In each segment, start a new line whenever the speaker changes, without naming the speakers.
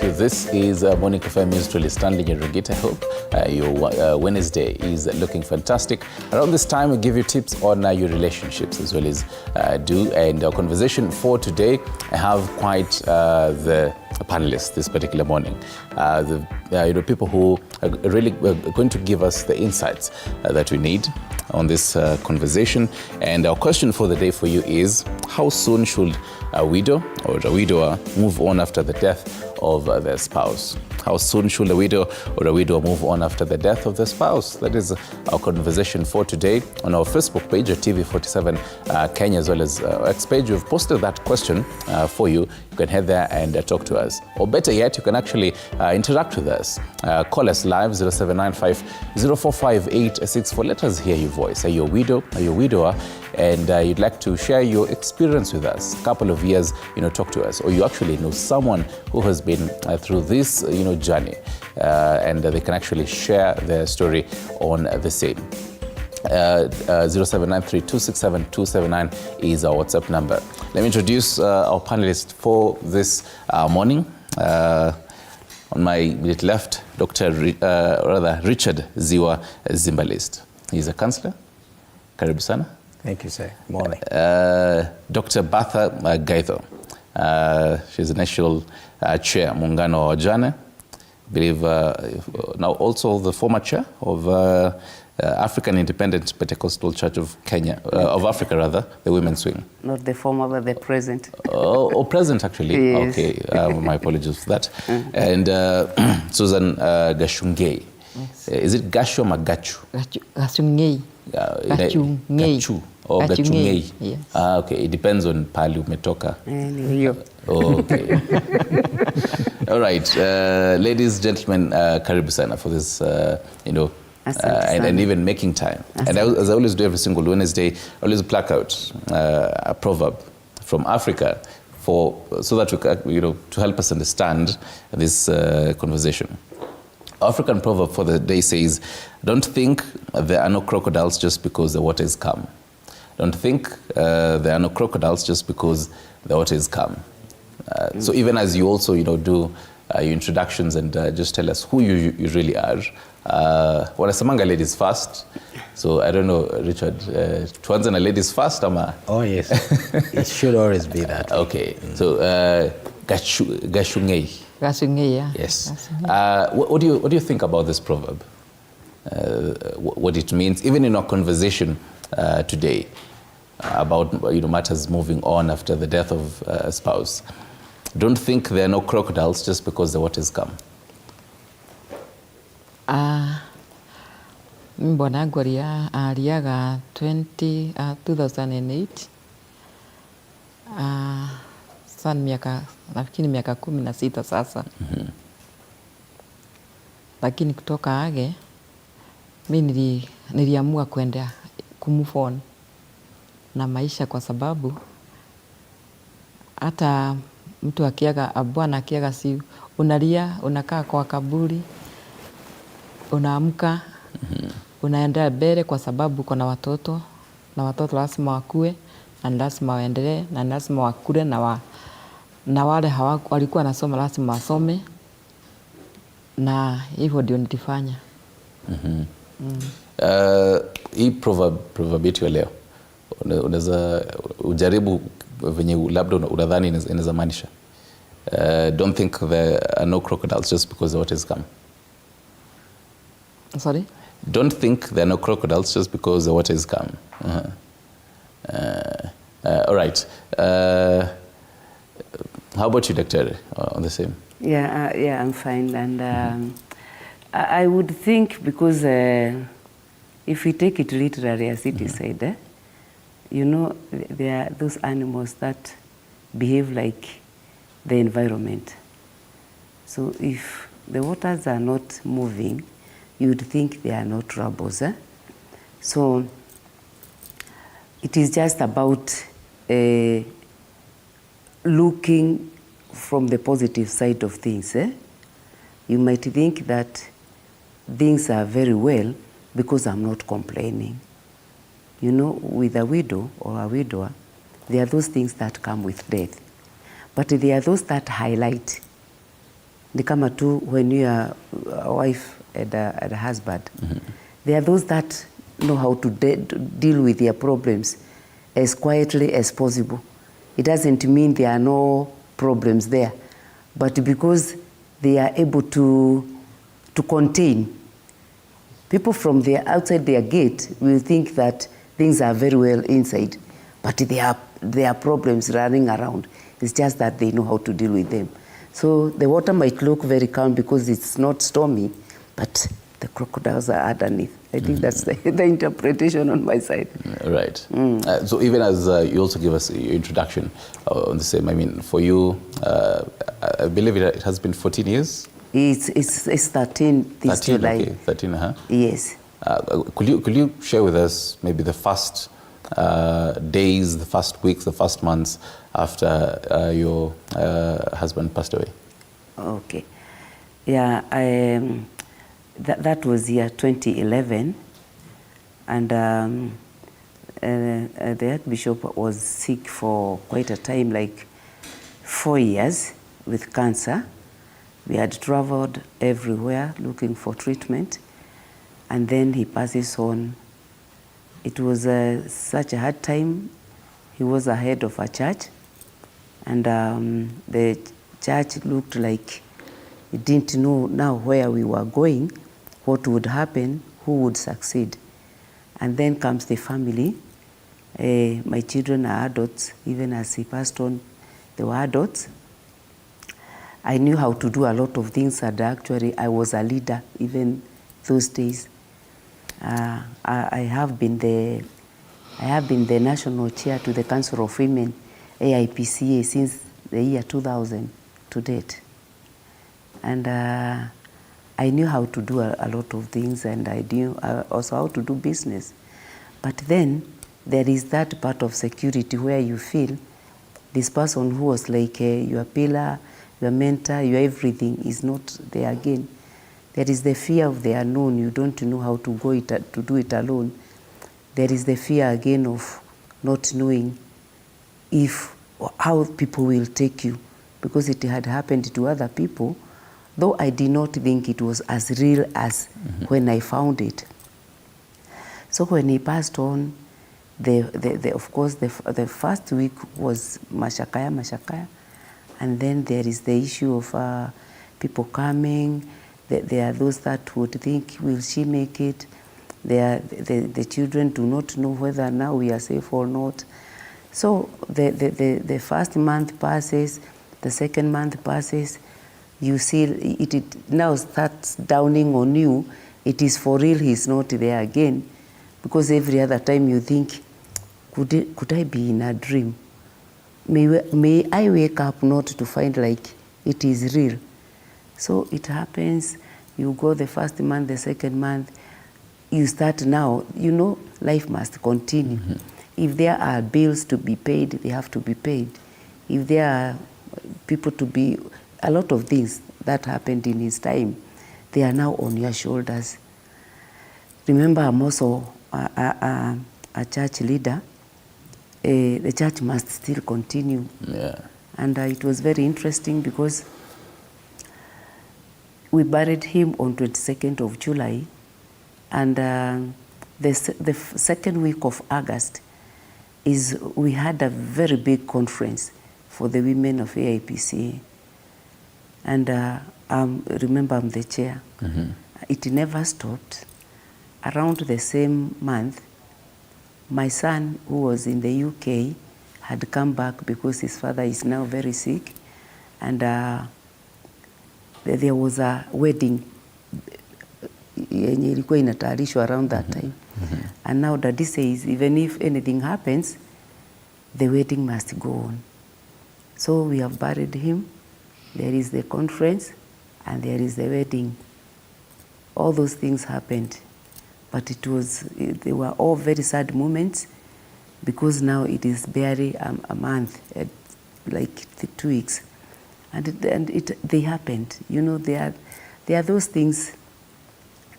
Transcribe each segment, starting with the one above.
you. This is Morning Cafe News. Really Stanley Nyerugit. I hope your Wednesday is looking fantastic. Around this time, we give you tips on your relationships as well as And our conversation for today, I have quite the panelists this particular morning. People who are really going to give us the insights that we need on this conversation. And our question for the day for you is, how soon should a widow or a widower move on after the death of their spouse? How soon should a widow or a widower move on after the death of their spouse? That is our conversation for today. On our Facebook page at TV47 Kenya, as well as our X page, we've posted that question for you. You can head there and talk to us. Or better yet, you can actually interact with us. Call us live, 0795 045 864. Let us hear your voice. Are you a widow? Are you a widower? And you'd like to share your experience with us, a couple of years, talk to us. Or you actually know someone who has been through this, journey, and they can actually share their story on the same. 0793-267-279 is our WhatsApp number. Let me introduce our panelists for this morning. On my immediate left, Richard Ziwa Zimbalist. He's a counselor. Karibu sana.
Thank you, sir. Morning.
Dr. Bertha Gaitho. She's the National Chair, Muungano wa Wajane. I believe now also the former chair of African Independent Pentecostal Church of Kenya, of Africa rather, the Women's Wing.
Not the former, but the present.
Present actually.
Yes.
Okay, my apologies for that. And Susan Gashungei.
Yes.
Is it Gasho or Gachu?
Gachungei.
Gachu. Oh, Gachungei.
Yes.
Okay, it depends on pali umetoka. Okay. All right, ladies, gentlemen, karibu sana for this, and even making time. And as I always do every single Wednesday, I always pluck out a proverb from Africa so that we to help us understand this conversation. African proverb for the day says, don't think there are no crocodiles just because the water is calm. Don't think there are no crocodiles just because the water is calm. So even as you also, do your introductions and just tell us who you really are. Wanasemanga ladies first. So I don't know, Richard, tuanze na ladies first ama?
Oh yes, it should always be that.
Okay, so Gashungei.
Gachungei, yeah.
Yes. What do you think about this proverb? What it means, even in our conversation today about matters moving on after the death of a spouse. Don't think there are no crocodiles just because the waters come.
Bwana wangu aliaga 2008. Sasa nafikiri miaka 16 sasa. Lakini kutoka age mimi niliamua kwenda kumove on na maisha, kwa sababu hata mtu akiaga, bwana akiaga, si unalia, unakaa kwa kaburi, unaamka, unaendelea mbele, kwa sababu kuna watoto, na watoto lazima wakue, na lazima waendelee, na lazima wakule, na wale walikuwa nasoma lazima wasome, na hivyo ndio nilifanya.
Hii proverb yetu leo unaweza ujaribu venye labda unadhani inaweza maanisha. Don't think there are no crocodiles just because the waters come.
Sorry?
Don't think there are no crocodiles just because the waters come. All right. How about you, Doctor, on the same?
Yeah, I'm fine. And I would think, because if we take it literally as it is said, there are those animals that behave like the environment. So if the waters are not moving, you'd think there are no troubles. So it is just about looking from the positive side of things. You might think that things are very well because I'm not complaining. With a widow or a widower, there are those things that come with death. But there are those that highlight ni kama tu when you are a wife and a husband. There are those that know how to deal with their problems as quietly as possible. It doesn't mean there are no problems there, but because they are able to contain. People from their outside their gate will think that things are very well inside, but there are problems running around. It's just that they know how to deal with them. So the water might look very calm because it's not stormy, but the crocodiles are underneath. I think that's the interpretation on my side.
Right. So even as you also give us your introduction on the same, I mean, for you, I believe it has been 14 years?
It's 13 this
13,
July.
okay, 13,
Yes.
Could you share with us maybe the first days, the first weeks, the first months after your husband passed away?
Okay. Yeah, that was year 2011, and the Archbishop was sick for quite a time, like 4 years with cancer. We had traveled everywhere looking for treatment, and then he passes on. It was such a hard time. He was a head of a church, and the church looked like it didn't know now where we were going, what would happen, who would succeed. And then comes the family. My children are adults. Even as he passed on, they were adults. I knew how to do a lot of things, and actually I was a leader even those days. I have been the national chair to the Council of Women, AIPCA, since the year 2000 to date. And I knew how to do a lot of things, and I knew also how to do business. But then there is that part of security where you feel this person who was like your pillar, your mentor, your everything is not there again. There is the fear of the unknown. You don't know how to to do it alone. There is the fear again of not knowing how people will take you, because it had happened to other people, though I did not think it was as real as when I found it. So when he passed on, of course, the first week was mashakaya, and then there is the issue of people coming. There are those that would think, will she make it? The children do not know whether now we are safe or not. So the first month passes, the second month passes, you see it now starts dawning on you, it is for real, he's not there again. Because every other time you think, could I be in a dream? May I wake up not to find like it is real? So it happens, you go the first month, the second month, you start now, life must continue. If there are bills to be paid, they have to be paid. If there are people to be, a lot of things that happened in his time, they are now on your shoulders. Remember, I'm also a church leader. The church must still continue.
Yeah.
And it was very interesting because we buried him on 22nd of July, and the second week of August we had a very big conference for the women of AIPCA. And remember, I'm the chair. It never stopped. Around the same month, my son, who was in the UK, had come back because his father is now very sick, and there was a wedding yenye ilikuwa inatayarishwa around that time. And now Daddy says, even if anything happens, the wedding must go on. So we have buried him. There is the conference, and there is the wedding. All those things happened. But they were all very sad moments, because now it is barely a month, like 2 weeks. And they happened. There are those things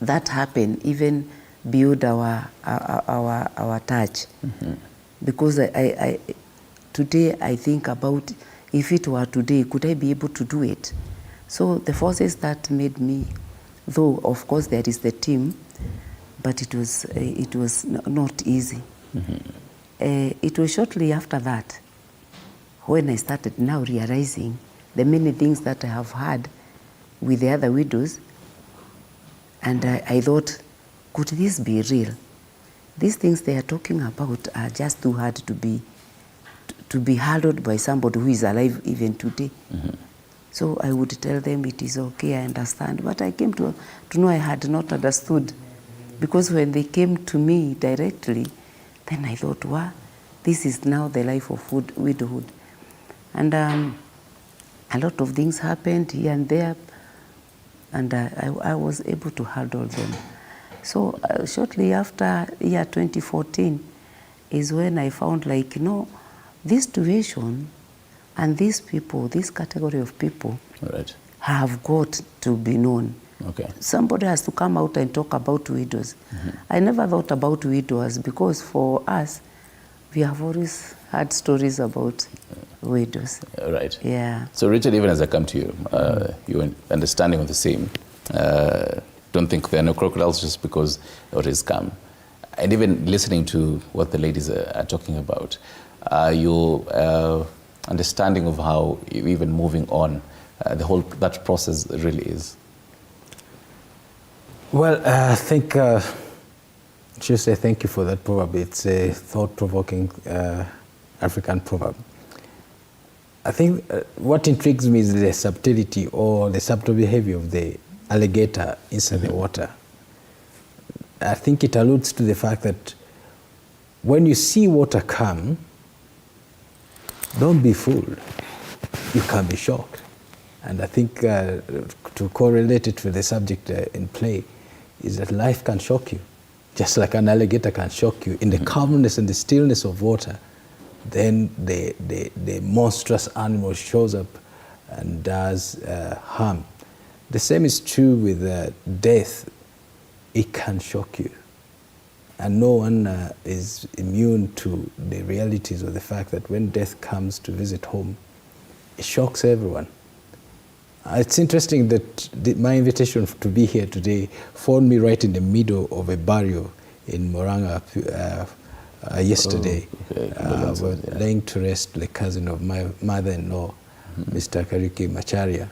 that happen even beyond our touch. Because today I think about, if it were today, could I be able to do it? So the forces that made me, though of course there is the team, but it was not easy. It was shortly after that when I started now realizing the many things that I have had with the other widows, and I thought, could this be real? These things they are talking about are just too hard to be handled by somebody who is alive even today. So I would tell them it is okay, I understand. But I came to know I had not understood, because when they came to me directly, then I thought, wow, this is now the life of widowhood. And a lot of things happened here and there, and I was able to handle them. So shortly after year 2014 is when I found, like, this situation and these people, this category of people,
Right.
have got to be known.
Okay.
Somebody has to come out and talk about widows. I never thought about widows, because for us, we have always had stories about widows.
Right.
Yeah.
So Richard, even as I come to you, your understanding of the same, don't think there are no crocodiles just because it is come. And even listening to what the ladies are talking about, your understanding of how even moving on, that process really is.
Well, I think I should say thank you for that proverb. It's a thought-provoking African proverb. I think what intrigues me is the subtlety or the subtle behavior of the alligator inside the water. I think it alludes to the fact that when you see water come, don't be fooled. You can be shocked. And I think to correlate it with the subject in play is that life can shock you, just like an alligator can shock you. In the calmness and the stillness of water, then the monstrous animal shows up and does harm. The same is true with death. It can shock you. And no one is immune to the realities of the fact that when death comes to visit home, it shocks everyone. It's interesting that my invitation to be here today found me right in the middle of a burial in Moranga yesterday.
Oh, okay.
We're laying to rest the cousin of my mother-in-law, Mr. Kariki Macharia,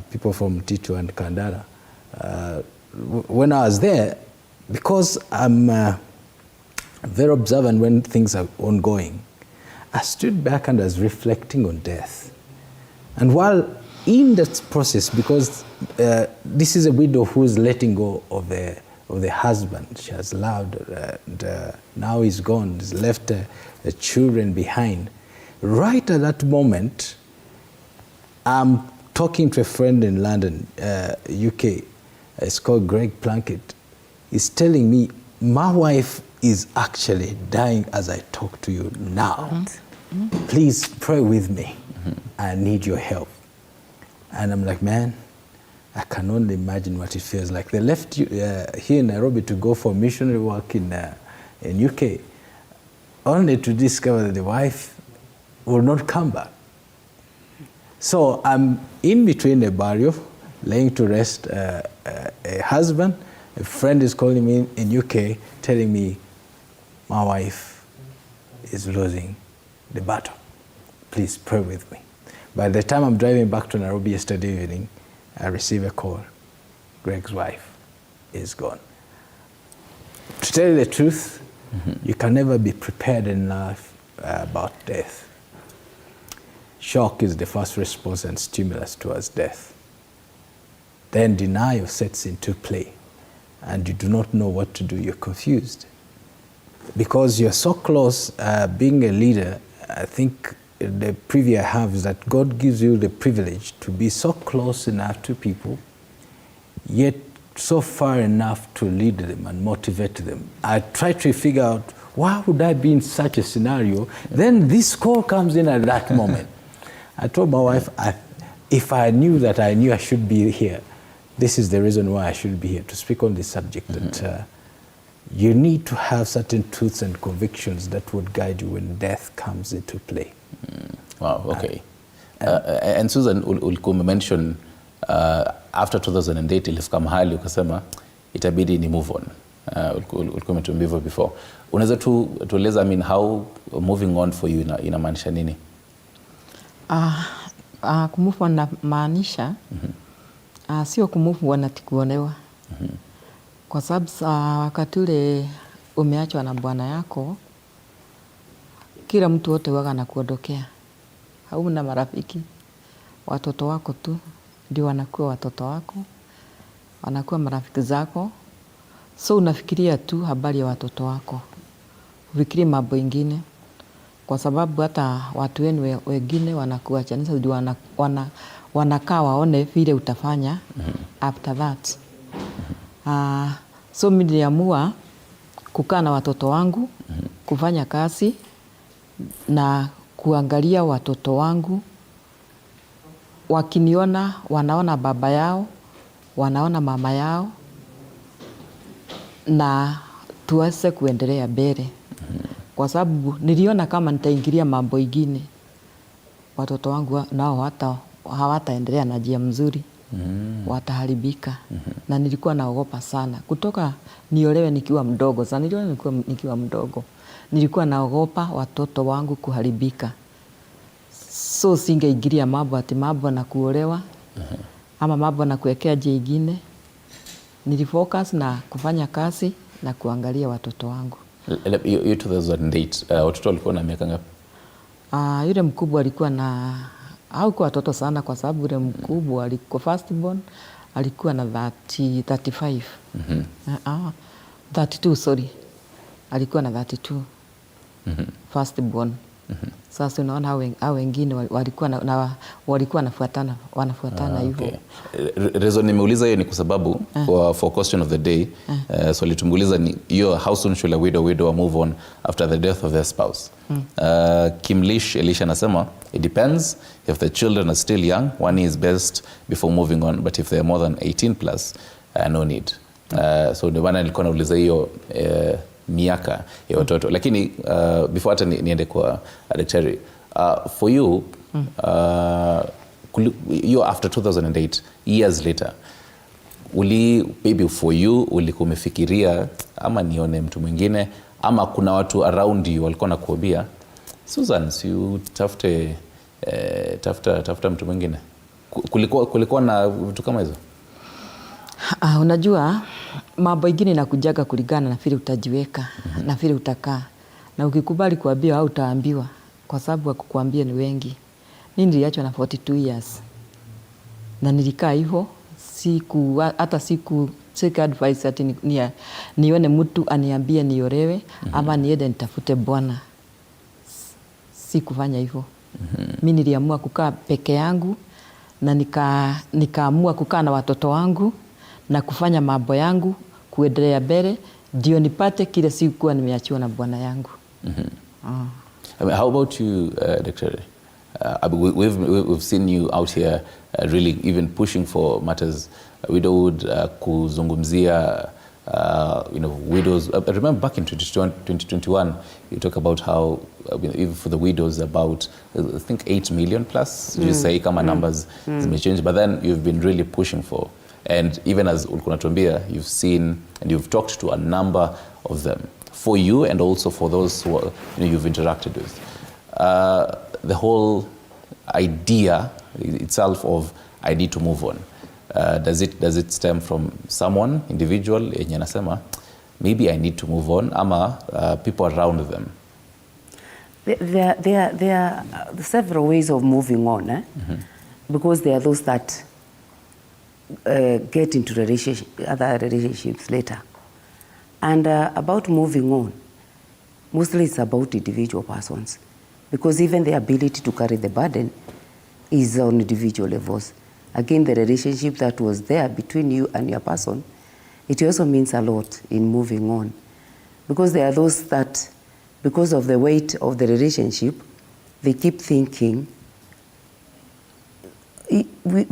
people from Titu and Kandara. When I was there, because I'm very observant when things are ongoing, I stood back and I was reflecting on death. And while in that process, because this is a widow who is letting go of the husband she has loved, and now he's gone, he's left the children behind. Right at that moment, I'm talking to a friend in London, UK. It's called Greg Plunkett. He's telling me, my wife is actually dying as I talk to you now. Please pray with me. I need your help. And I'm like, man, I can only imagine what it feels like. They left here in Nairobi to go for missionary work in UK, only to discover that the wife will not come back. So I'm in between a burial, laying to rest a husband. A friend is calling me in UK, telling me my wife is losing the battle. Please pray with me. By the time I'm driving back to Nairobi yesterday evening, I receive a call. Greg's wife is gone. To tell you the truth, you can never be prepared in life about death. Shock is the first response and stimulus towards death. Then denial sets into play, and you do not know what to do. You're confused. Because you're so close, being a leader, I think the preview I have is that God gives you the privilege to be so close enough to people, yet so far enough to lead them and motivate them. I try to figure out, why would I be in such a scenario? Then this call comes in at that moment. I told my wife, if I knew that I knew I should be here, this is the reason why I should be here, to speak on this subject, that you need to have certain truths and convictions that would guide you when death comes into play.
Wow, okay. And Susan Ulkume mentioned After 2008 ilifika mahali ukasema itabidi ni move on. Ulikuwa umetuambia hivyo before. Unaweza tueleza, I mean, how moving on for you inamaanisha nini?
Kumove on na maanisha sio kumove on ati kuonewa. Kwa sababu wakati ule umeachwa na bwana yako, kila mtu wote waga anakuondokea. Hauna marafiki. Watoto wako tu ndio wanakuwa watoto wako, wanakuwa marafiki zako. So unafikiria tu habari ya watoto wako, ufikirie mambo ingine, kwa sababu hata watu wenu wengine wanakuachanisha, ndio wanakaa waone vile utafanya after that. So mimi niliamua kukaa na watoto wangu, kufanya kazi na kuangalia watoto wangu. Wakiniona, wanaona baba yao, wanaona mama yao, na tuweze kuendelea mbele. Kwa sababu niliona kama nitaingilia mambo ingine, watoto wangu nao hawataendelea na njia mzuri, wataharibika. Na nilikuwa naogopa sana. Kutoka niolewe nikiwa mdogo, sana niliolewe nikiwa mdogo, nilikuwa naogopa watoto wangu kuharibika. So singeingilia mambo ati mambo na kuolewa ama mambo na kuwekea njia ingine. Nilifocus na kufanya kazi na kuangalia watoto wangu.
You 2008, watoto walikuwa na miaka ngapi?
Yule mkubwa alikuwa na, haukuwa watoto sana, kwa sababu yule mkubwa alikuwa first born, alikuwa na 35. 32, sorry. Alikuwa na 32. First born. Sasa unaona hao wengine walikuwa wanafuatana hivyo.
Reason nimeuliza hiyo ni kwa sababu for question of the day, so litumuuliza ni how soon should a widow move on after the death of their spouse. Kimlish Elisha anasema it depends. If the children are still young, one is best before moving on, but if they are more than 18 plus, no need. So ndio maana nilikuwa nauliza hiyo miaka ya watoto. Lakini before hata niende kwa daktari, for you, you after 2008, years later, maybe for you ulikuwa umefikiria ama nione mtu mwingine, ama kuna watu around you walikuwa nakuambia Susan, si utafute tafuta mtu mwingine? Kulikuwa na vitu kama hizo?
Unajua mambo ingine inakujaga kulingana na vile utajiweka na vile utakaa. Na ukikubali kuambiwa au utaambiwa, kwa sababu wakukuambia ni wengi. Mimi niliachwa na 42 years. Na nilikaa hivyo, siku advice ati nione mtu aniambie niolewe ama niende nitafute bwana. Sikufanya hivyo. Mimi niliamua kukaa peke yangu na nikaamua kukaa na watoto wangu na kufanya mambo yangu, kuendelea mbele, ndio nipate kile sikuwa nimeachiwa na bwana yangu.
I mean, how about you, Dr. We've seen you out here really even pushing for matters widowhood, kuzungumzia widows. I remember back in 2021 you talk about how even for the widows about I think 8 million plus, you say kama numbers may change, but then you've been really pushing for, and even as ulikuwa natuambia, you've seen and you've talked to a number of them, for you and also for those who you've interacted with. The whole idea itself of I need to move on, does it stem from someone individual yenye anasema maybe I need to move on, ama people around them?
There are several ways of moving on, because there are those that get into other relationships later. And about moving on, mostly it's about individual persons, because even the ability to carry the burden is on individual levels. Again, the relationship that was there between you and your person, it also means a lot in moving on. Because there are those that, because of the weight of the relationship, they keep thinking,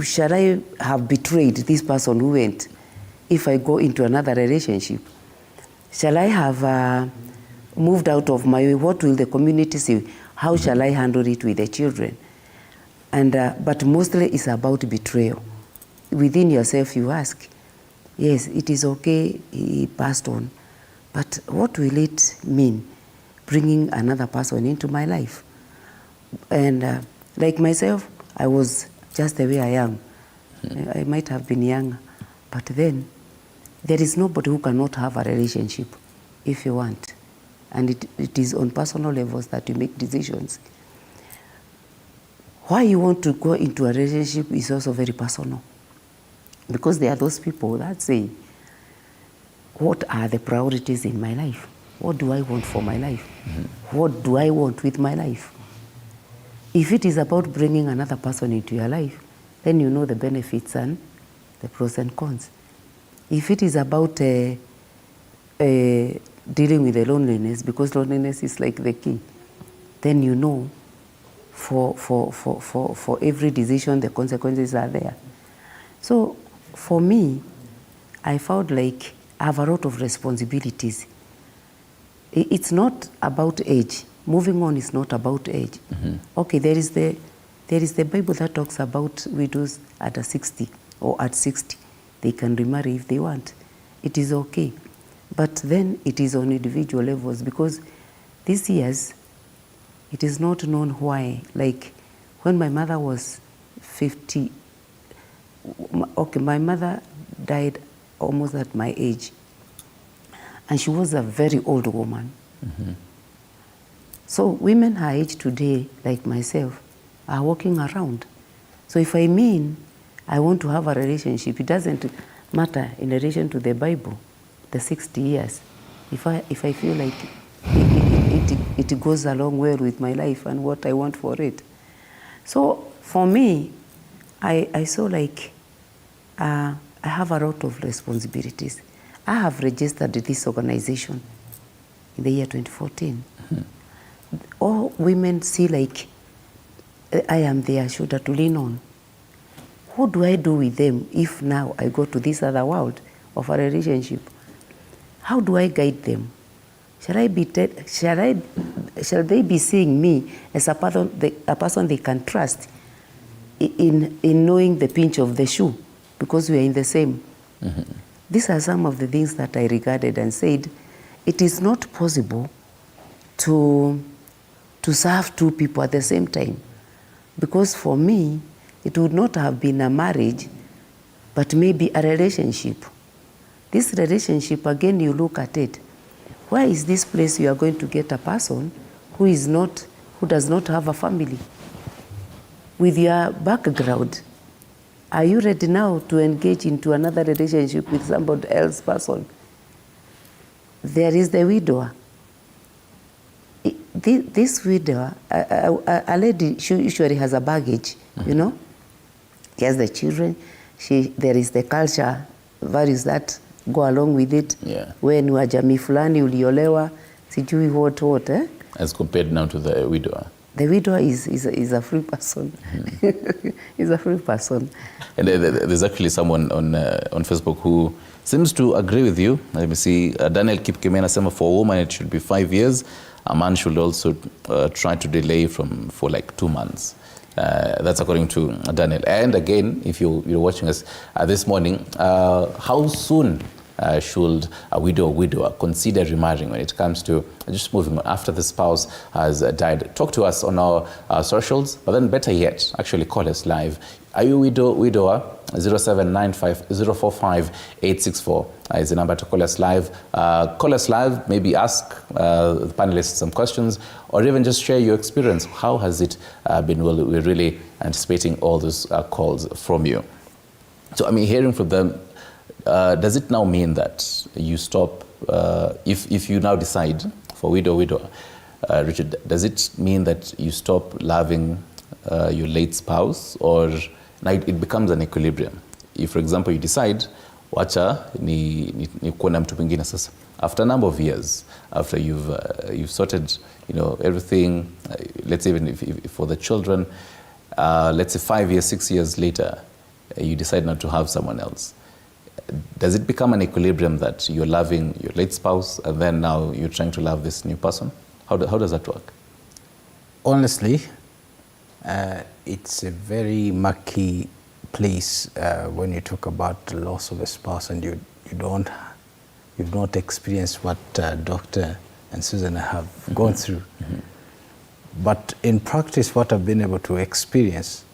shall I have betrayed this person who went if I go into another relationship? Shall I have moved out of my way? What will the community say? How shall I handle it with the children? And but mostly it's about betrayal. within yourself you ask, yes, it is okay, he passed on, but what will it mean, bringing another person into my life? And like myself, I was just the way I am. I might have been younger, but then there is nobody who cannot have a relationship if you want. And it is on personal levels that you make decisions. Why you want to go into a relationship is also very personal. Because there are those people that say, what are the priorities in my life? What do I want for my life? What do I want with my life? If it is about bringing another person into your life, then you know the benefits and the pros and cons. If it is about dealing with the loneliness, because loneliness is like the key, then you know for every decision the consequences are there. So for me, I felt like I have a lot of responsibilities. It's not about age. Moving on is not about age. Okay, there is the Bible that talks about widows at 60 or at 60. They can remarry if they want. It is okay. But then it is on individual levels, because these years, it is not known why. Like when my mother was 50, okay, my mother died almost at my age. And she was a very old woman. So women her age today, like myself, are walking around. So if I mean I want to have a relationship, it doesn't matter in relation to the Bible, the 60 years. If I feel like it goes along well with my life and what I want for it. So for me, I saw like I have a lot of responsibilities. I have registered this organization in the year 2014. All women see like I am their shoulder to lean on. What do I do with them if now I go to this other world of a relationship? How do I guide them? Shall they be seeing me as a person they can trust in knowing the pinch of the shoe, because we are in the same? These are some of the things that I regarded and said, it is not possible to serve two people at the same time. Because for me, it would not have been a marriage, but maybe a relationship. This relationship, again, you look at it. Where is this place you are going to get a person who does not have a family? With your background, are you ready now to engage into another relationship with somebody else's person? There is the widower. This widower, a lady, she usually has a baggage, you know? She has the children. There is the culture values that go along with it. When you are jamii fulani uliolewa, sijui what, eh?
As compared now to the widower.
The widower is a free person. Is a free person.
And there's actually someone on Facebook who seems to agree with you. Let me see. Daniel Kipkemena said for a woman it should be 5 years. A man should also try to delay for like 2 months. That's according to Daniel. And again, if you're watching us this morning, how soon should a widow or widower consider remarrying when it comes to just moving on after the spouse has died? Talk to us on our socials, but then better yet, actually call us live. Are you widower? 0795 045 864 is the number to call us live. Call us live, maybe ask the panelists some questions, or even just share your experience. How has it been? Well, we're really anticipating all those calls from you. So, I mean, hearing from them, does it now mean that you stop, if you now decide for widower, Richard, does it mean that you stop loving your late spouse, or now it becomes an equilibrium? If, for example, you decide, wacha ni kuona mtu mwingine sasa, after a number of years, after you've sorted, everything, let's say even if for the children, let's say 5 years, 6 years later, you decide not to have someone else. Does it become an equilibrium that you're loving your late spouse and then now you're trying to love this new person? How does that work?
Honestly, it's a very murky place when you talk about the loss of a spouse and you've not experienced what Dr. and Susan have gone through. But in practice, what I've been able to experience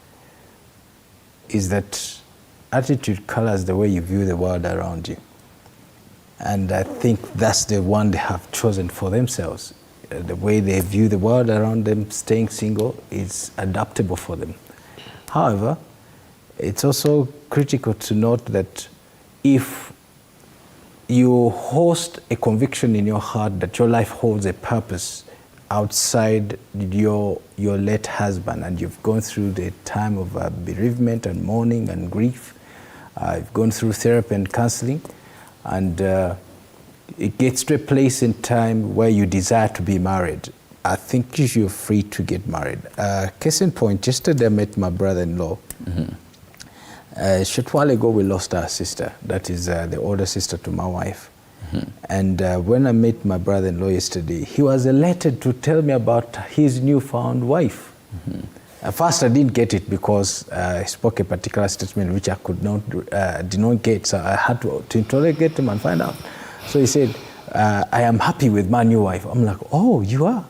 is that attitude colors the way you view the world around you. And I think that's the one they have chosen for themselves. The way they view the world around them, staying single, is adaptable for them. However, it's also critical to note that if you host a conviction in your heart that your life holds a purpose outside your late husband, and you've gone through the time of bereavement and mourning and grief, you've gone through therapy and counseling, and it gets to a place in time where you desire to be married, I think you're free to get married. Case in point, yesterday I met my brother-in-law. A short while ago we lost our sister, that is the older sister to my wife. And when I met my brother-in-law yesterday, he was elated to tell me about his newfound wife. At first I didn't get it because he spoke a particular statement which I did not get, so I had to interrogate him and find out. So he said, I am happy with my new wife. I'm like, oh, you are?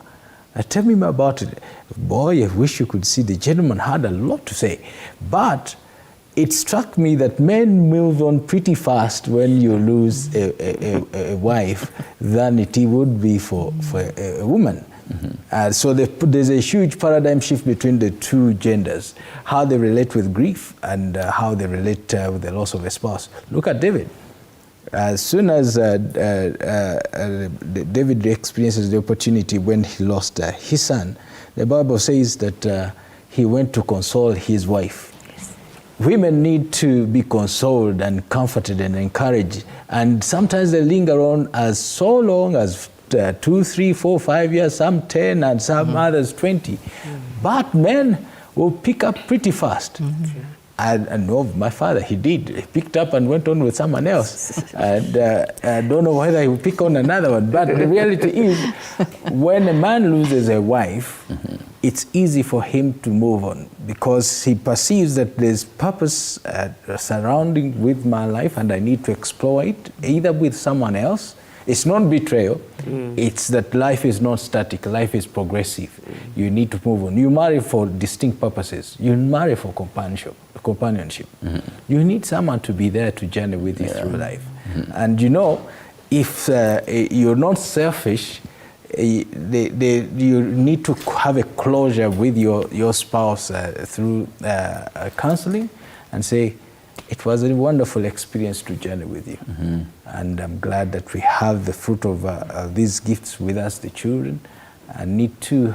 Tell me more about it. Boy, I wish you could see, the gentleman had a lot to say. But it struck me that men move on pretty fast when you lose a wife than it would be for a woman. So there's a huge paradigm shift between the two genders, how they relate with grief and how they relate with the loss of a spouse. Look at David. As soon as David experiences the opportunity when he lost his son, the Bible says that he went to console his wife. Women need to be consoled and comforted and encouraged, and sometimes they linger on as so long as 2, 3, 4, 5 years, some 10 and some others 20. But men will pick up pretty fast. I know my father, he did. He picked up and went on with someone else. And I don't know whether he will pick on another one. But the reality is, when a man loses a wife, it's easy for him to move on because he perceives that there's purpose surrounding with my life and I need to explore it, either with someone else. It's not betrayal. It's that life is not static. Life is progressive. You need to move on. You marry for distinct purposes. You marry for companionship. You need someone to be there to journey with you through life. And you know, if you're not selfish, you need to have a closure with your spouse through counseling and say, it was a wonderful experience to journey with you. And I'm glad that we have the fruit of these gifts with us, the children. I need to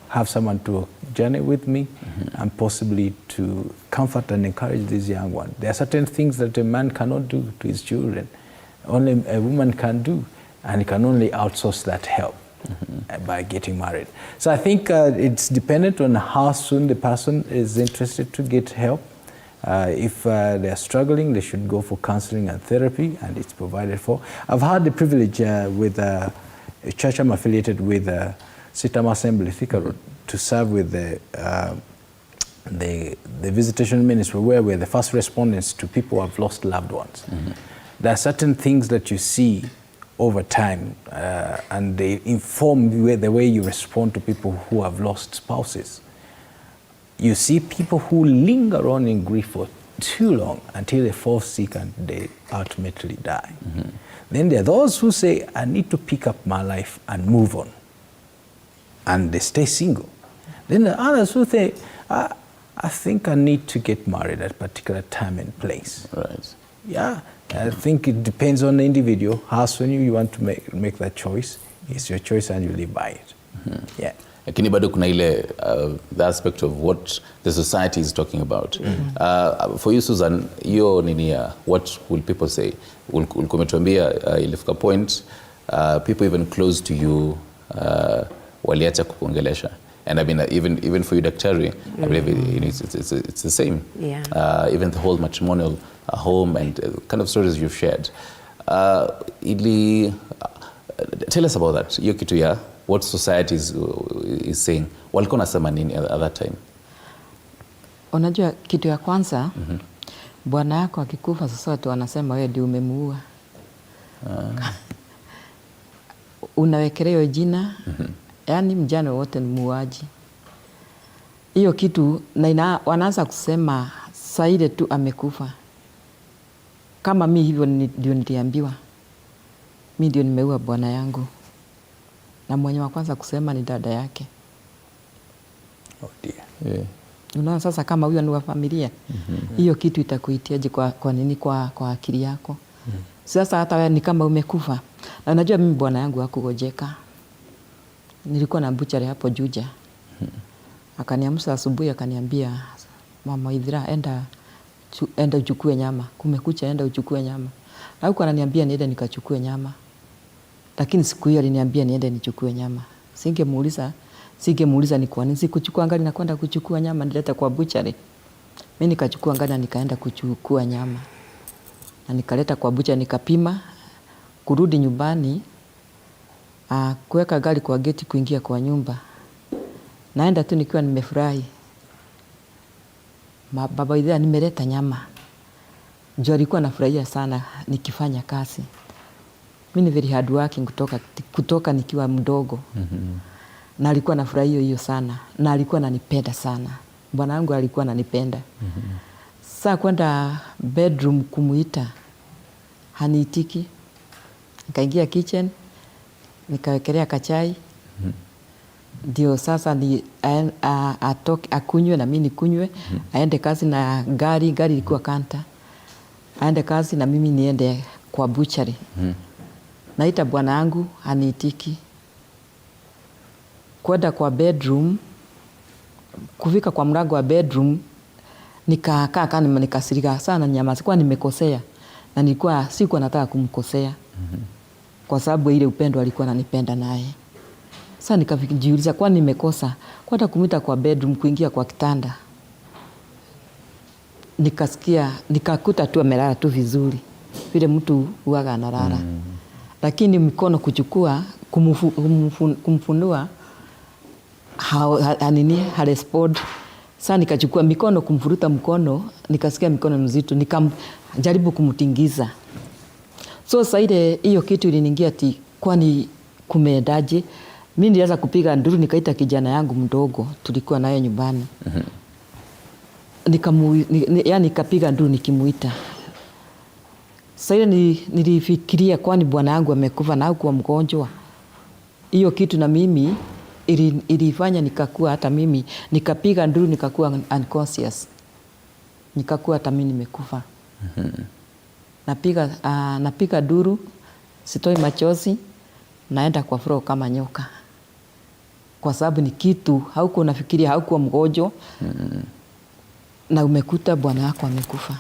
have someone to journey with me and possibly to comfort and encourage this young one. There are certain things that a man cannot do to his children. Only a woman can do, and he can only outsource that help by getting married. So I think it's dependent on how soon the person is interested to get help. If they're struggling, they should go for counseling and therapy, and it's provided for. I've had the privilege with a church I'm affiliated with, Sitam Assembly, Thika Road, to serve with the visitation ministry, where we're the first respondents to people who have lost loved ones. There are certain things that you see over time, and they inform the way you respond to people who have lost spouses. You see people who linger on in grief for too long until they fall sick and they ultimately die. Then there are those who say, I need to pick up my life and move on. And they stay single. Then there are others who say, I think I need to get married at a particular time and place.
Right.
Yeah, I think it depends on the individual. How soon you want to make that choice. It's your choice and you live by it. Yeah.
Lakini bado kuna ile the aspect of what the society is talking about. For you, Susan, hiyo nini, what will people say? Ulikometuambia ilifika point people even close to you waliacha kukuongelesha. And I mean, even for you, Daktari, I believe it's the same.
Yeah.
Even the whole matrimonial home and kind of stories you've shared. Tell us about that. Hiyo kitu ya what society is saying. Walikuwa nasema nini at that time?
Unajua kitu ya kwanza, Bwana yako akikufa sasa watu wanasema wewe ndio umemuua. Unawekelea jina. Yaani mjane wote ni muuaji. Hiyo kitu na wanaanza kusema saa ile tu amekufa. Kama mimi hivyo ndio niliambiwa. Mimi ndio nimeua bwana yangu. Na mwenye wa kwanza kusema ni dada yake.
Oh dear.
Yeah.
Unaona sasa kama huyo ni wa familia. Hiyo kitu itakuitiaje kwa nini kwa akili yako. Sasa hata wewe ni kama umekufa. Na unajua mimi bwana yangu hakugojeka. Nilikuwa na buchari hapo Juja. Akaniamsha asubuhi akaniambia, mama Idhira, enda uchukue nyama. Kumekucha, enda uchukue nyama. Na huko ananiambia niende nikachukue nyama. Lakini siku hiyo aliniambia niende nichukue nyama. Singemuuliza ni kwa nini sikuchukua ngali na kwenda kuchukua nyama nileta kwa buchari. Mimi nikachukua ngali na nikaenda kuchukua nyama. Na nikaleta kwa buchari nikapima, kurudi nyumbani, kuweka gari kwa geti kuingia kwa nyumba. Naenda tu nikiwa nimefurahi. Baba Idhira nimeleta nyama. Ndio alikuwa anafurahia sana nikifanya kazi. Mimi ni very hard working kutoka nikiwa mdogo. Na alikuwa anafurahia hiyo sana. Na alikuwa ananipenda sana. Bwana wangu alikuwa ananipenda. Sasa kwenda bedroom kumuita. Haniitiki. Nikaingia kitchen. Nikawekelea kachai. Ndio sasa ni atoke akunywe na mimi nikunywe. Aende kazi na gari ilikuwa kanta. Aende kazi na mimi niende kwa buchari. Naita bwana yangu haniitiki. Kwenda kwa bedroom, kufika kwa mlango wa bedroom, nikakaa nikasirika sana nyama. Sikuwa nimekosea na sikuwa nataka kumkosea. Kwa sababu ile upendo alikuwa ananipenda naye. Sasa nikajiuliza kwa nimekosa kwenda kumuita kwa bedroom kuingia kwa kitanda. Nikakuta tu amelala tu vizuri. Vile mtu huaga analala. Lakini mikono kuchukua kumfunua harespond. Sasa nikachukua mikono kumfuruta mkono, nikasikia mikono mzito, nikajaribu kumtingiza. So sasa ile hiyo kitu iliniingia ati kwani kumeendaje? Mimi nilianza kupiga nduru, nikaita kijana yangu mdogo tulikuwa naye nyumbani. Nikapiga nduru nikimuita. Sasa ile nilifikiria kwani bwana yangu amekufa na hakuwa mgonjwa. Hiyo kitu na mimi ilifanya nikakuwa hata mimi nikapiga nduru nikakuwa unconscious. Nikakuwa hata mimi nimekufa. Napiga nduru, sitoi machozi, naenda kwa floor kama nyoka. Kwa sababu ni kitu hauko unafikiria haukuwa mgonjwa. Na umekuta bwana yako amekufa.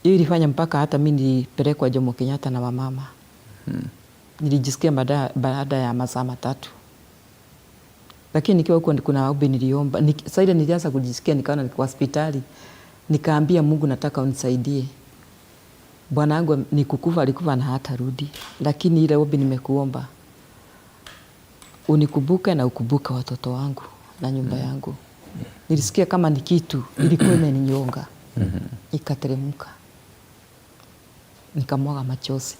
Hiyo ilifanya mpaka hata mimi nilipelekwa Jomo Kenyatta na mama. Nilijisikia baada ya masaa 3. Lakini nikiwa huko kuna ombi niliomba. Sasa ile nilianza kujisikia nikaona niko hospitali. Nikaambia Mungu nataka unisaidie. Bwana wangu ni kukufa alikufa na hatarudi. Lakini ile ombi nimekuomba. Unikumbuke na ukumbuke watoto wangu na nyumba yangu. Nilisikia kama ni kitu ilikuwa imeninyonga. Ikateremka. Nikamwaga machozi.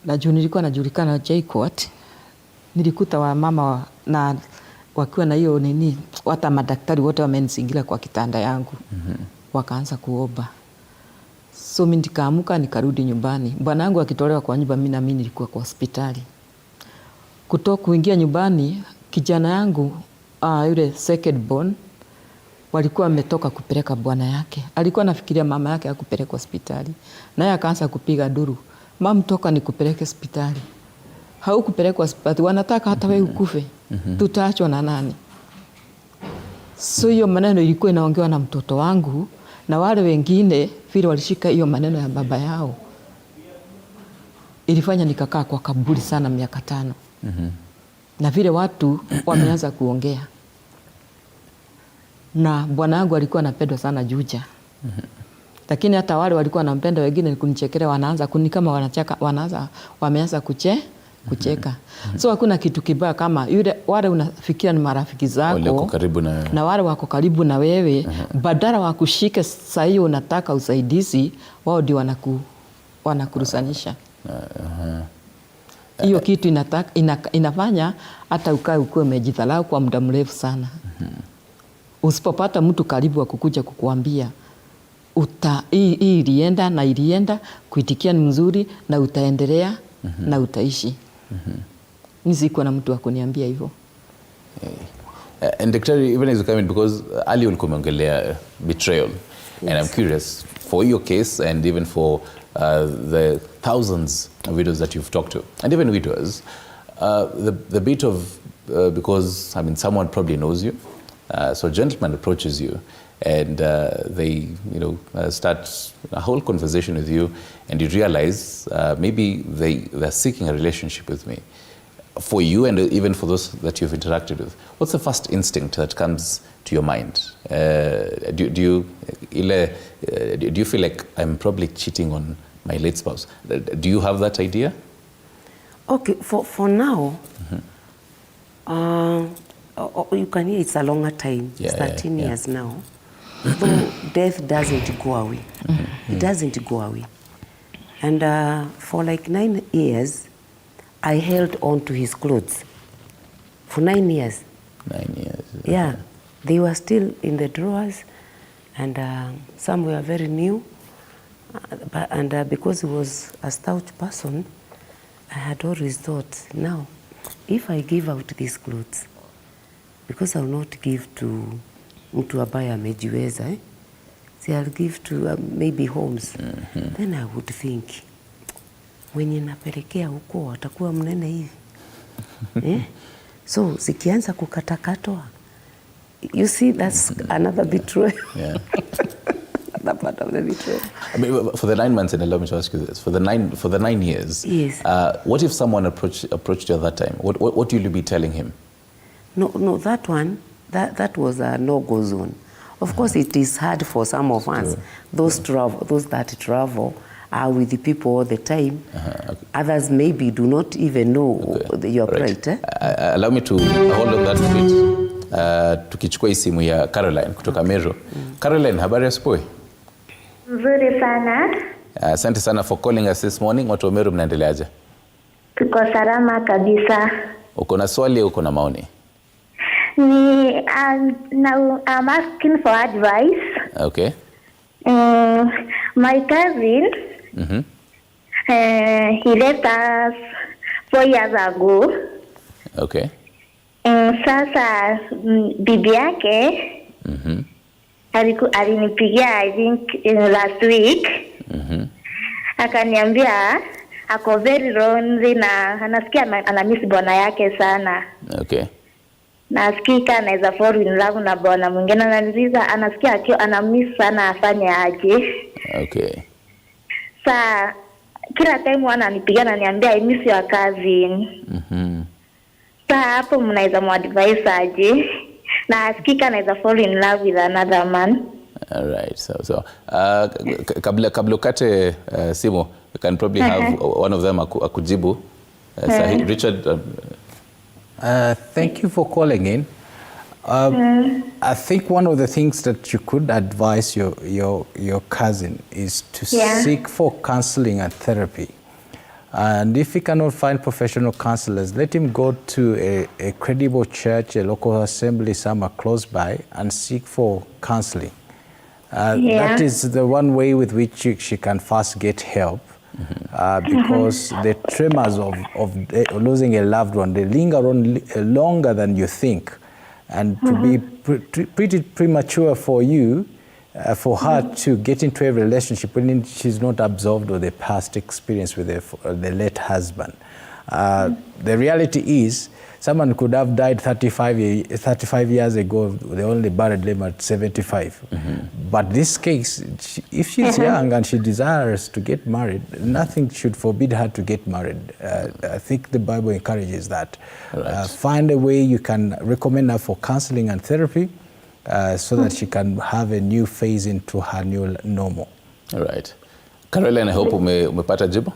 Na juu nilikuwa najulikana JKUAT, nilikuta wamama na wakiwa na hiyo nini, hata madaktari wote wamenizingira kwa kitanda yangu. Wakaanza kuomba. So mimi nikaamuka nikarudi nyumbani. Bwana wangu akitolewa kwa nyumba, mimi na mimi nilikuwa kwa hospitali. Kutoka kuingia nyumbani, kijana yangu yule second born walikuwa wametoka kupeleka bwana yake. Alikuwa anafikiria mama yake akupeleka hospitali. Naye akaanza kupiga nduru. Mama toka nikupeleke hospitali. Haukupelekwa hospitali, wanataka hata wewe ukufe. Tutaachwa na nani? So hiyo maneno ilikuwa inaongewa na mtoto wangu na wale wengine vile walishika hiyo maneno ya baba yao. Ilifanya nikakaa kwa kaburi sana miaka 5. Na vile watu wameanza kuongea. Na bwana wangu alikuwa anapendwa sana Juja. Lakini hata wale walikuwa wanampenda wengine kunichekelea, wanaanza kuni kama wanacheka, wameanza kucheka. So hakuna kitu kibaya kama yule wale unafikiria ni marafiki zako na wale wako karibu na wewe, badala wa kushike saa hiyo unataka usaidizi, wao ndio wanakurusanisha. Hiyo kitu inafanya hata ukae umejidharau kwa muda mrefu sana. Usipopata mtu karibu wa kukuja kukuambia hii ilienda kuitikia ni mzuri na utaendelea na utaishi. Nisikuwa na mtu wa kuniambia hivyo.
And Daktari, even as you come in, because earlier ulikuwa umeongelea betrayal, and I'm curious for your case and even for the thousands of widows that you've talked to, and even widows, the bit of because I mean someone probably knows you, so a gentleman approaches you and they start a whole conversation with you, and you realize maybe they're seeking a relationship with me. For you and even for those that you've interacted with, what's the first instinct that comes to your mind? Do you feel like I'm probably cheating on my late spouse? Do you have that idea?
Okay, for now, you can hear it's a longer time, 13 years now. Though death doesn't go away. It doesn't go away. And for like 9 years, I held on to his clothes for 9 years.
9 years. Okay.
Yeah, they were still in the drawers, and some were very new. And because he was a stout person, I had always thought, now, if I give out these clothes, because I will not give to mtu ambaye amejiweza, see, I'll give to maybe homes. Then I would think, mwenye napelekea huko watakuwa mnene hivi. So zikianza kukatakatwa, you see, that's another betrayal. Another part of the betrayal.
I mean, for the 9 months, and allow me to ask you this, for the 9 years,
yes.
What if someone approached you at that time? What will you be telling him?
No, that one, that was a no-go zone. Of course, it is hard for some of us. Those that travel are with the people all the time. Okay. Others maybe do not even know you're right.
Allow me to hold on that bit. Tukichukua simu ya Caroline kutoka Meru. Caroline, habari ya asubuhi?
Nzuri sana.
Asante sana for calling us this morning. Watu wa Meru mnaendeleaje?
Tuko salama kabisa.
Uko na swali au uko na maoni?
Now I'm asking for advice.
Okay.
My cousin, he left us 4 years ago.
Okay.
Sasa bibi yake alinipigia I think last week. Akaniambia ako very lonely na anasikia anamiss bwana yake sana.
Okay.
Nasikia anaweza fall in love na bwana mwingine, ananiuliza anasikia akiwa anamiss sana afanye aje.
Okay.
Sa kila time ananipigia na niambia I miss your cousin. Sa hapo mnaweza muadvise aje? Na asikika anaweza fall in love with another man.
All right. So kabla ukate simu, you can probably have one of them akujibu. Richard.
Thank you for calling in. I think one of the things that you could advise your cousin is to seek for counseling and therapy. And if he cannot find professional counselors, let him go to a credible church, a local assembly somewhere close by, and seek for counseling. That is the one way with which she can first get help. Because the tremors of losing a loved one, they linger on longer than you think. And to be pretty premature for you, for her to get into a relationship when she's not absolved of the past experience with the late husband. The reality is, someone could have died 35 years ago, they only buried them at 75. But this case, if she's young and she desires to get married, nothing should forbid her to get married. I think the Bible encourages that. Right. Find a way you can recommend her for counseling and therapy so that she can have a new phase into her new normal.
All right. Caroline, I hope umepata jibu?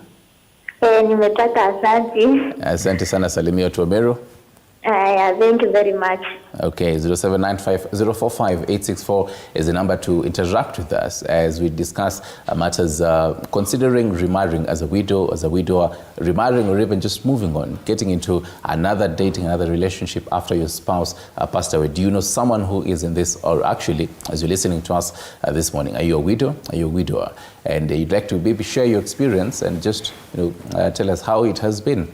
Nimepata, asante.
Asante sana, salimia watu wa Meru.
Thank you very much.
Okay, 0795045864 is the number to interact with us as we discuss matters considering remarrying as a widow, as a widower, remarrying, or even just moving on, getting into another dating, another relationship after your spouse passed away. Do you know someone who is in this? Or actually, as you're listening to us this morning, are you a widow? Are you a widower? And you'd like to maybe share your experience and just tell us how it has been.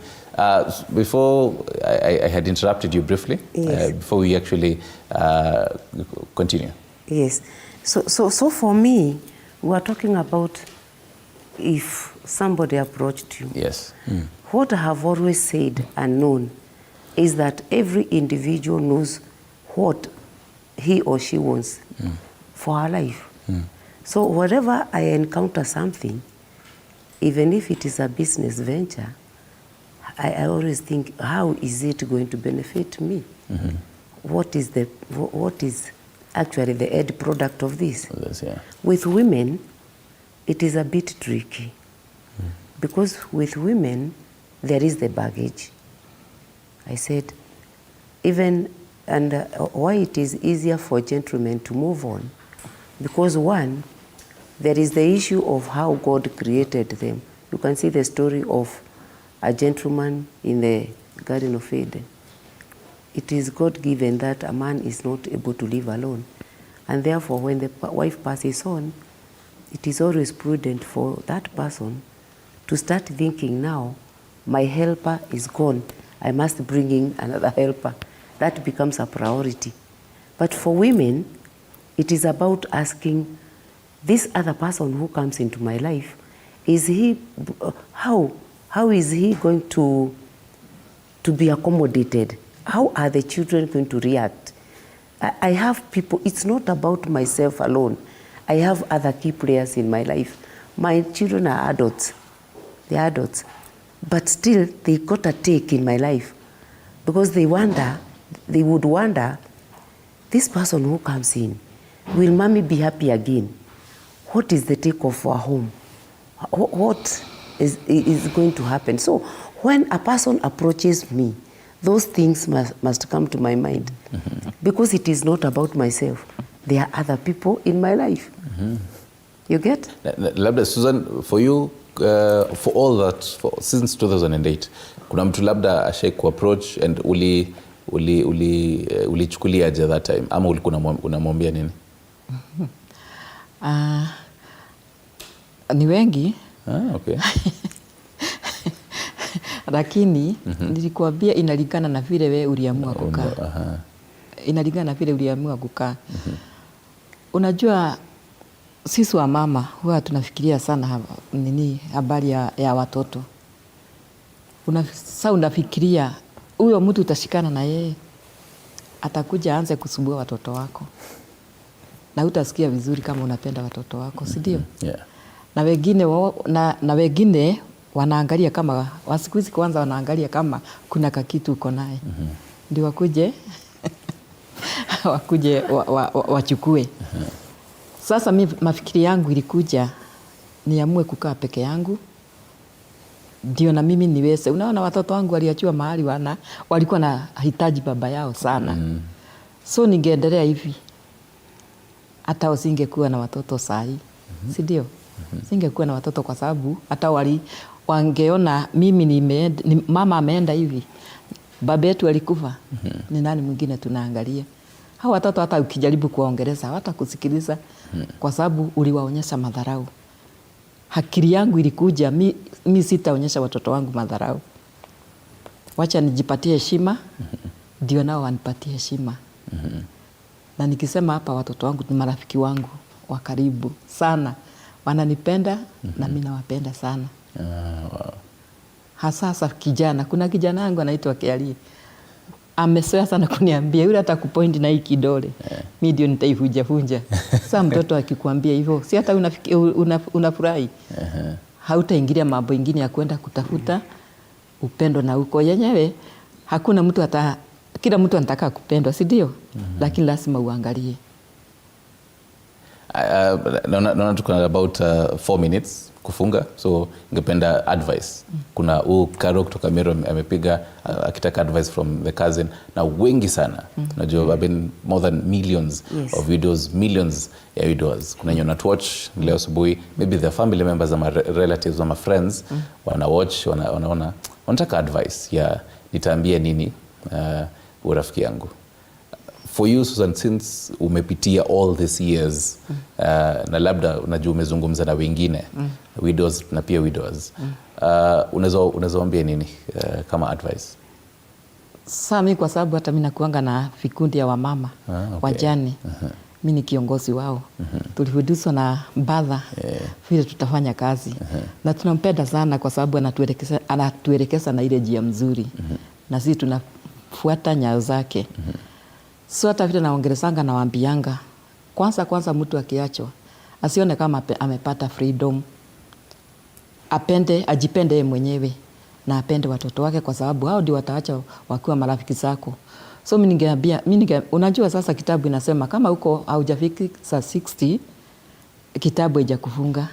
Before I had interrupted you briefly,
yes.
Before we actually continue.
Yes. So for me, we are talking about if somebody approached you.
Yes.
What I have always said and known is that every individual knows what he or she wants for her life. So wherever I encounter something, even if it is a business venture, I always think, how is it going to benefit me? What is actually the end product of this?
Yeah.
With women, it is a bit tricky because with women, there is the baggage. I said, why it is easier for gentlemen to move on, because one, there is the issue of how God created them. You can see the story of a gentleman in the Garden of Eden. It is God-given that a man is not able to live alone. And therefore, when the wife passes on, it is always prudent for that person to start thinking, now, my helper is gone. I must bring in another helper. That becomes a priority. But for women, it is about asking, this other person who comes into my life, how is he going to be accommodated? How are the children going to react? I have people, it's not about myself alone. I have other key players in my life. My children are adults. They're adults. But still, they got a take in my life because they would wonder, this person who comes in, will mommy be happy again? What is the take of our home? What is going to happen? So when a person approaches me, those things must come to my mind because it is not about myself. There are other people in my life. You get?
Labda, Susan, for you, for all that, since 2008, kuna mtu labda ashai kuapproach and ulichukuliaje that time? Ama ulikuwa unamwambia nini?
Ni wengi.
Okay.
Lakini nilikuambia inalingana na vile wewe uliamua kukaa. Inalingana na vile uliamua kukaa. Unajua sisi wa mama huwa tunafikiria sana habari ya watoto. Sasa unafikiria huyo mtu utashikana na yeye atakuja aanze kusumbua watoto wako. Na utasikia vizuri kama unapenda watoto wako, si ndio?
Yeah.
Na wengine wanaangalia kama siku hizi kwanza wanaangalia kama kuna kakitu uko naye. Ndio wakuje wachukue. Sasa mimi mafikiri yangu ilikuja niamue kukaa peke yangu. Ndio na mimi niweze. Unaona watoto wangu waliachiwa mahali walikuwa na hitaji baba yao sana. So ningeendelea hivi. Hata usingekuwa na watoto sahi. Si ndio? Singekuwa na watoto kwa sababu hata wangeona mimi mama ameenda hivi. Baba yetu alikufa. Ni nani mwingine tunaangalia? Hao watoto hata ukijaribu kuwaongeleza hata kusikiliza kwa sababu uliwaonyesha madharau. Akili yangu ilikuja mimi sitaonyesha watoto wangu madharau. Wacha nijipatie heshima ndio nao wanipatie heshima. Na nikisema hapa watoto wangu ni marafiki wangu wa karibu sana. Wananipenda na mimi nawapenda sana.
Wow.
Hasa kijana, kuna kijana wangu anaitwa Kiali. Amesoea sana kuniambia yule hata kupoint na hii kidole. Mimi ndio nitaivunja. Sasa mtoto akikwambia hivyo, si hata unafurahi. Hautaingilia mambo mengine ya kwenda kutafuta upendo na uko yenyewe. Hakuna mtu kila mtu anataka kupendwa, si ndio? Lakini lazima uangalie.
naona tuko about 4 minutes kufunga, so ningependa advice. Kuna Karo kutoka Meru amepiga akitaka advice from the cousin, na wengi sana unajua I've been more than millions of videos, millions ya videos. Kuna wenye wanatwatch leo asubuhi, maybe the family members ama relatives ama friends wana watch, wanaona wanataka advice ya nitaambia nini urafiki yangu. For you Susan, since umepitia all these years na labda unajua umezungumza na wengine widows na pia widows, unaweza waambia nini kama advice?
Sasa mimi kwa sababu hata mimi nakuanga na vikundi ya wamama wajane, mimi ni kiongozi wao. Tulifundishwa na BAMBA vile tutafanya kazi, na tunampenda sana kwa sababu anatuelekeza na ile njia mzuri, na sisi tunafuata nyayo zake. So hata vile naongelesanga na waambianga, kwanza mtu akiachwa asione kama amepata freedom. Ajipende yeye mwenyewe na apende watoto wake, kwa sababu hao ndio wataacha wakiwa marafiki zako. So mimi ningeambia, unajua sasa kitabu inasema kama uko haujafiki saa 60 kitabu haijakufunga.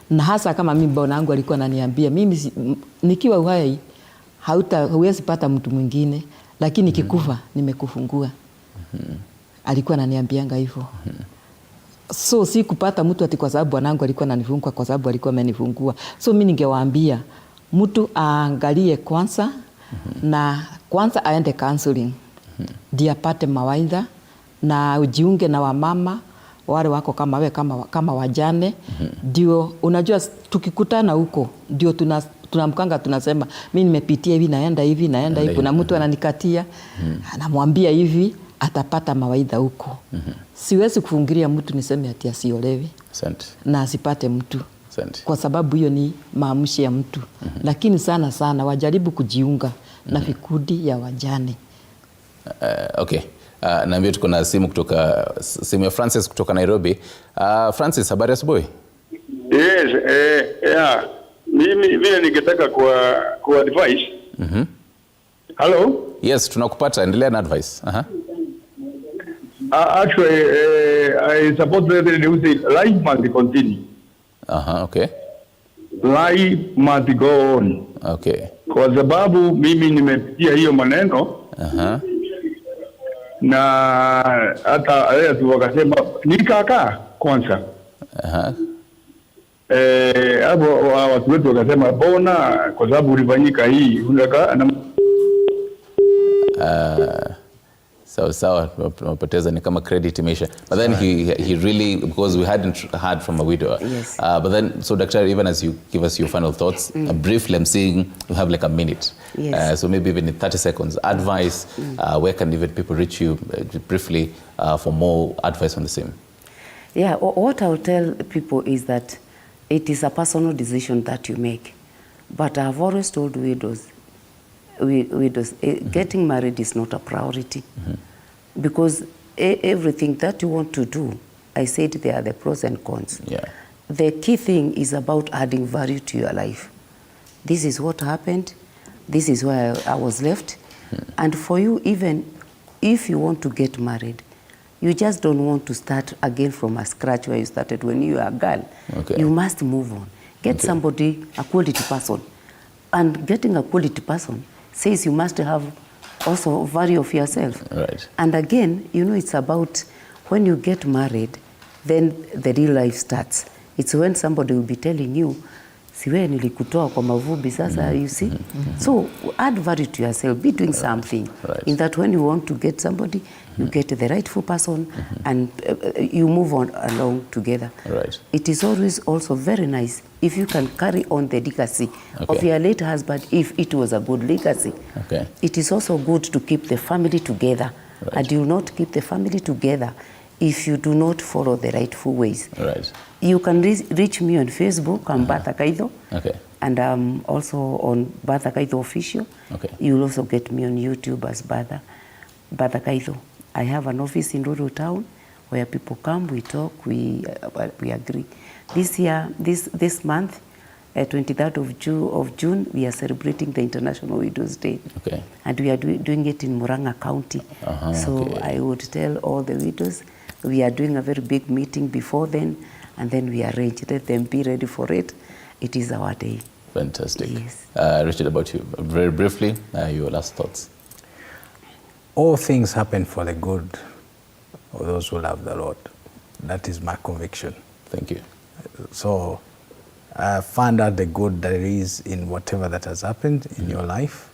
Na hasa kama mimi bwana wangu alikuwa ananiambia mimi nikiwa uhai huwezi pata mtu mwingine, lakini kikufa nimekufungua. Alikuwa ananiambianga hivyo. So si kupata mtu ati kwa sababu bwanangu alikuwa ananifungua, kwa sababu alikuwa amenifungua. So mimi ningewaambia mtu aangalie kwanza, na kwanza aende counseling ndio apate mawaidha, na ujiunge na wamama wale wako kama we kama wajane. Ndio unajua tukikutana huko ndio tunamkanga tunasema mimi nimepitia hivi, naenda hivi. Kuna mtu ananikatia, anamwambia hivi, atapata mawaidha huko. Siwezi kufungilia mtu niseme ati asiolewi na asipate mtu, kwa sababu hiyo ni maamuzi ya mtu. Lakini sana wajaribu kujiunga na vikundi ya wajane.
Okay. Naambia tuko na simu ya Francis kutoka Nairobi. Francis, habari asubuhi?
Yes, mimi vile ningetaka kwa advice. Hello?
Yes, tunakupata, endelea na advice.
Actually, I support the news. Life must continue.
Okay.
Life must go on.
Okay.
Kwa sababu mimi nimepitia hiyo maneno. Na hata leo wakasema nikakaa kwanza. Hapo watu wetu wakasema bona kwa sababu ulifanyika hii unaka na
sawa tunapoteza ni kama credit imeisha, but then he really, because we hadn't heard from a widow. But then so Dr. even as you give us your final thoughts, briefly, I'm seeing you have like a minute. So maybe even in 30 seconds advice, where can even people reach you briefly for more advice on the same?
What I'll tell people is that it is a personal decision that you make, but I've always told widows getting married is not a priority, because everything that you want to do, I said there are the pros and cons. The key thing is about adding value to your life. This is what happened, this is where I was left. And for you, even if you want to get married, you just don't want to start again from a scratch where you started when you were a girl. You must move on. Get somebody, a quality person. And getting a quality person says you must have also value of yourself. And again, you know, it's about when you get married, then the real life starts. It's when somebody will be telling you, siwe nilikutoa kwa mavubi sasa, you see? So add value to yourself, be doing something. In that when you want to get somebody, you get the rightful person, and you move on along together. It is always also very nice if you can carry on the legacy of your late husband, if it was a good legacy. It is also good to keep the family together. And you will not keep the family together if you do not follow the rightful ways. You can reach me on Facebook, I'm Batha Kaido. And I'm also on Batha Kaido Official. You will also get me on YouTube as Batha Kaido. I have an office in Rural Town where people come, we talk, we agree. This year, this month, 23rd of June, we are celebrating the International Widows Day. And we are doing it in Murang'a County. I would tell all the widows, We are doing a very big meeting before then, and then we arrange. Let them be ready for it. It is our day.
Fantastic.
Yes.
Richard, about you, very briefly, your last thoughts.
All things happen for the good of those who love the Lord. That is my conviction.
Thank you.
So find out the good there is in whatever that has happened in your life,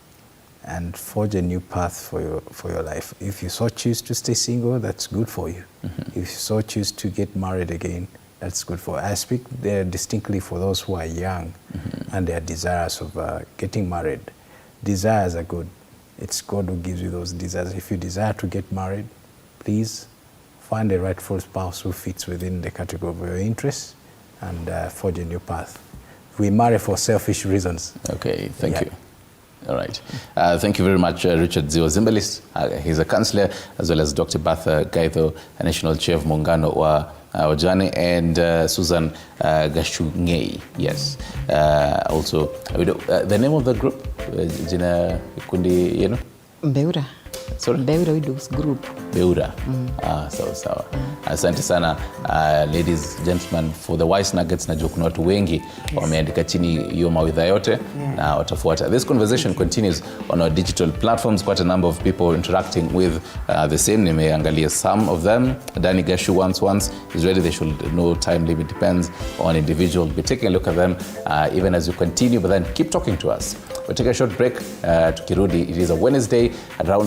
and forge a new path for your life. If you so choose to stay single, that's good for you. If you so choose to get married again, that's good for you. I speak there distinctly for those who are young and they are desirous of getting married. Desires are good. It's God who gives you those desires. If you desire to get married, please find a rightful spouse who fits within the category of your interests and forge a new path. We marry for selfish reasons.
Okay, thank you. All right. Thank you very much, Richard Ziwa Zimbalist. He's a counselor, as well as Dr. Bertha Gaitho, a national chair of Muungano wa Wajane, and Susan Gashungei. Yes. Also, the name of the group, Jina Kundi, you know?
Beura.
Sorry?
Beura Widows Group.
Beura. Sawa. Asante sana, ladies, gentlemen, for the wise nuggets. Najua kuna watu wengi wameandika chini hiyo mawidha yote na watafuata. This conversation continues on our digital platforms. Quite a number of people interacting with the same. Nimeangalia some of them. Danny Gashu once is ready. They should know time limit depends on individual. Be taking a look at them even as you continue, but then keep talking to us. We'll take a short break. Tukirudi, it is a Wednesday around